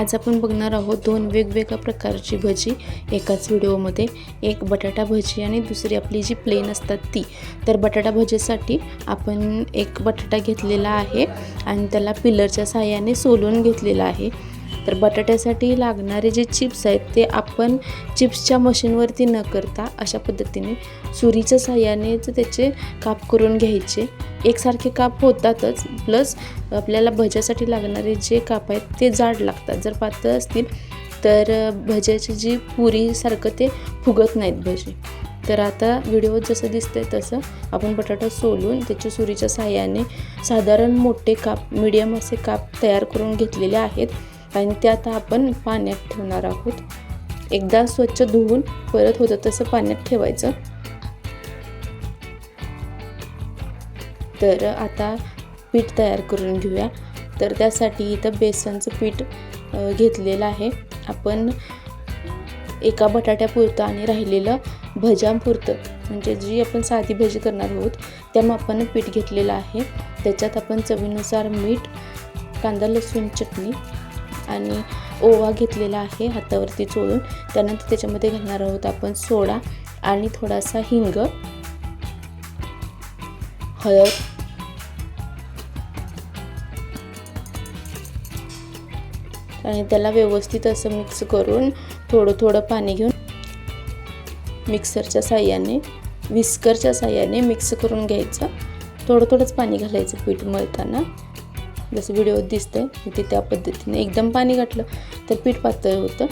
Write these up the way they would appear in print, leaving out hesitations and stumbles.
आज आपण बघणार आहोत दोन वेगवेगळ्या प्रकारची भजी एकाच व्हिडिओमध्ये, एक बटाटा भजी आणि दुसरी आपली जी प्लेन असतात ती। तर बटाटा भजीसाठी आपण एक बटाटा घेतलेला आहे आणि त्याला पिलरच्या सहाय्याने सोलून घेतलेला आहे। तर बटाट्यासाठी लागणारे जे चिप्स आहेत ते आपण चिप्सच्या मशीनवरती न करता अशा पद्धतीने सुरीच्या सहाय्यानेच त्याचे काप करून घ्यायचे। एकसारखे काप होतातच, प्लस आपल्याला भज्यासाठी लागणारे जे काप आहेत ते जाड लागतात। जर पातळ असतील तर भज्याची जी पुरीसारखं ते फुगत नाहीत भजी। तर आता व्हिडिओत जसं दिसतंय तसं आपण बटाटा सोलून त्याच्या सुरीच्या सहाय्याने साधारण मोठे काप, मीडियम असे काप तयार करून घेतलेले आहेत आणि ते आता आपण पाण्यात ठेवणार आहोत। एकदा स्वच्छ धुवून परत होतं तसं पाण्यात ठेवायचं। तर आता पीठ तयार करून घेऊया। तर त्यासाठी इथं बेसनचं पीठ घेतलेलं आहे आपण एका बटाट्यापुरतं आणि राहिलेलं भज्यांपुरतं, म्हणजे जी आपण साधी भजी करणार आहोत त्या मापानं पीठ घेतलेलं आहे। त्याच्यात आपण चवीनुसार मीठ, कांदा लसूण चटणी आणि ओवा घेतलेला आहे हातावरती चोळून। त्यानंतर त्याच्यामध्ये घालणार आहोत आपण सोडा आणि थोडासा हिंग, हळद आणि त्याला व्यवस्थित असं मिक्स करून थोडं थोडं पाणी घेऊन मिक्सरच्या साहाय्याने, विस्करच्या साहाय्याने मिक्स करून घ्यायचं। थोडं थोडंच पाणी घालायचं पीठ मळताना, जसं व्हिडिओत दिसतंय ते त्या पद्धतीने। एकदम पाणी घातलं तर पीठ पातळ होतं।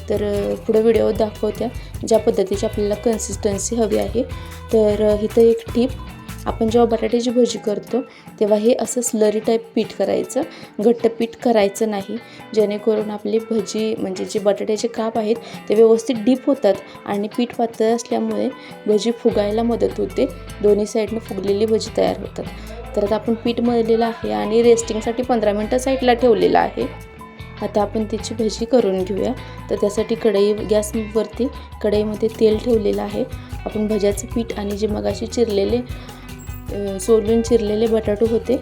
तर पुढे व्हिडिओत दाखवत्या ज्या पद्धतीची आपल्याला कन्सिस्टन्सी हवी आहे। तर इथं एक टिप, आपण जेव्हा बटाट्याची भजी करतो तेव्हा हे असं स्लरी टाईप पीठ करायचं, घट्ट पीठ करायचं नाही, जेणेकरून आपली भजी म्हणजे जे बटाट्याचे काप आहेत ते व्यवस्थित डीप होतात आणि पीठ पातळ असल्यामुळे भजी फुगायला मदत होते, दोन्ही साईडनं फुगलेली भजी तयार होतात। तर आता आपण पीठ मळलेलं आहे आणि रेस्टिंगसाठी 15 मिनटं साईडला ठेवलेलं आहे। आता आपण त्याची भजी करून घेऊया। तर त्यासाठी गॅसवरती कढईमध्ये तेल ठेवलेलं आहे। आपण भज्याचं पीठ आणि जे मगाशी सोलून चिरलेले बटाटे होते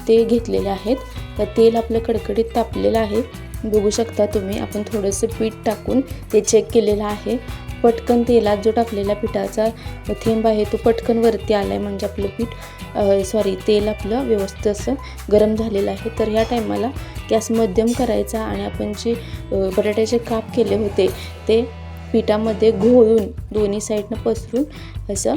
ते घेतलेले आहेत। तर तेल आपलं कडकडीत तापलेलं आहे, बघू शकता तुम्ही। आपण थोडंसं पीठ टाकून ते चेक केलेलं आहे। पटकन तेलात जो टाकलेला पिठाचा थेंब आहे तो पटकन वरती आला आहे, म्हणजे आपलं तेल आपलं व्यवस्थित असं गरम झालेलं आहे। तर ह्या टायमाला गॅस मध्यम करायचा आणि आपण जे बटाट्याचे काप केले होते ते पिठामध्ये घोळून दोन्ही साईडनं पसरून असं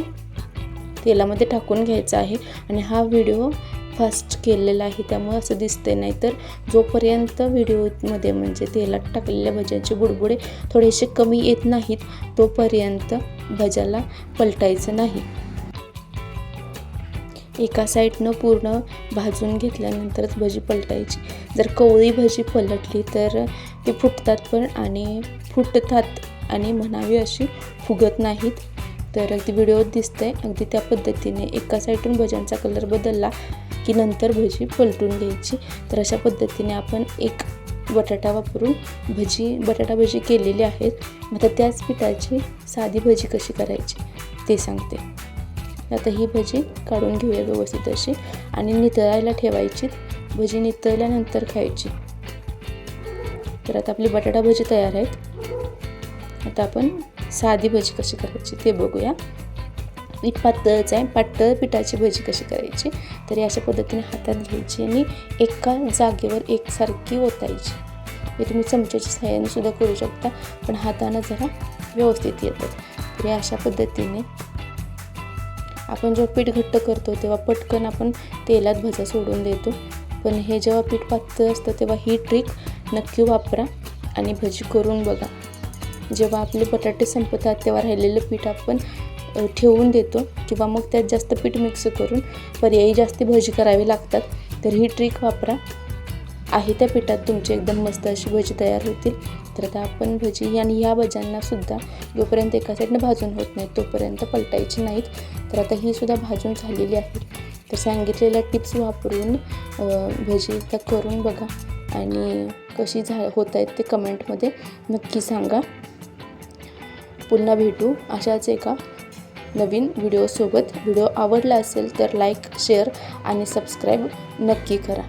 तेलामध्ये टाकून घ्यायचं आहे। आणि हा व्हिडिओ फास्ट केलेला आहे त्यामुळे असं दिसतंय, नाही तर जोपर्यंत व्हिडिओमध्ये म्हणजे तेलात टाकलेल्या भज्यांचे बुडबुडे थोडेसे कमी येत नाहीत तोपर्यंत भज्याला पलटायचं नाही। एका साईडनं पूर्ण भाजून घेतल्यानंतरच भजी पलटायची। जर कवळी भजी पलटली तर ती फुटतात आणि म्हणावी अशी फुगत नाहीत। तर अगदी व्हिडिओत दिसतंय अगदी त्या पद्धतीने एका साईडून भज्यांचा कलर बदलला की नंतर भजी पलटून घ्यायची। तर अशा पद्धतीने आपण एक बटाटा वापरून बटाटा भजी केलेली आहेत। आता त्याच पिठाची साधी भजी कशी करायची ते सांगते। आता ही भजी काढून घेऊया व्यवस्थित अशी आणि नितळायला ठेवायची। भजी नितळल्यानंतर खायची। तर आता आपली बटाटा भजी तयार आहेत। आता आपण साधी भजी कशी करायची ते बघूया। पीठ पातळच आहे, पातळ पिठाची भजी कशी करायची तर अशा पद्धतीने हातात घ्यायची आणि एका जागेवर एकसारखी ओतायची। हे तुम्ही चमच्याच्या सहाय्याने सुद्धा करू शकता, पण हाताने जरा व्यवस्थित येतात। तर अशा पद्धतीने आपण जेव्हा पीठ घट्ट करतो तेव्हा पटकन आपण तेलात भजा सोडून देतो, पण हे जेव्हा पीठ पातळ असतं तेव्हा ही ट्रिक नक्की वापरा आणि भजी करून बघा। जेव्हा आपले बटाटे संपतात तेव्हा राहिलेलं पीठ आपण ठेवून देतो किंवा मग त्यात जास्त पीठ मिक्स करून पर्यायी जास्त भजी करावी लागतात। तर ही ट्रिक वापरा, आहे त्या पिठात तुमची एकदम मस्त अशी भजी तयार होतील। तर आता आपण भजी आणि ह्या भज्यांना सुद्धा जोपर्यंत एका साईडनं भाजून होत नाही तोपर्यंत पलटायची नाहीत। तर आता ही सुद्धा भाजून झालेली आहे। तर सांगितलेल्या टिप्स वापरून भजी त्या करून बघा आणि कशी होत आहेत ते कमेंटमध्ये नक्की सांगा। पुन्हा भेटू अशाच एका नवीन व्हिडिओसोबत। व्हिडिओ आवडला असेल तर लाईक, शेअर आणि सबस्क्राईब नक्की करा।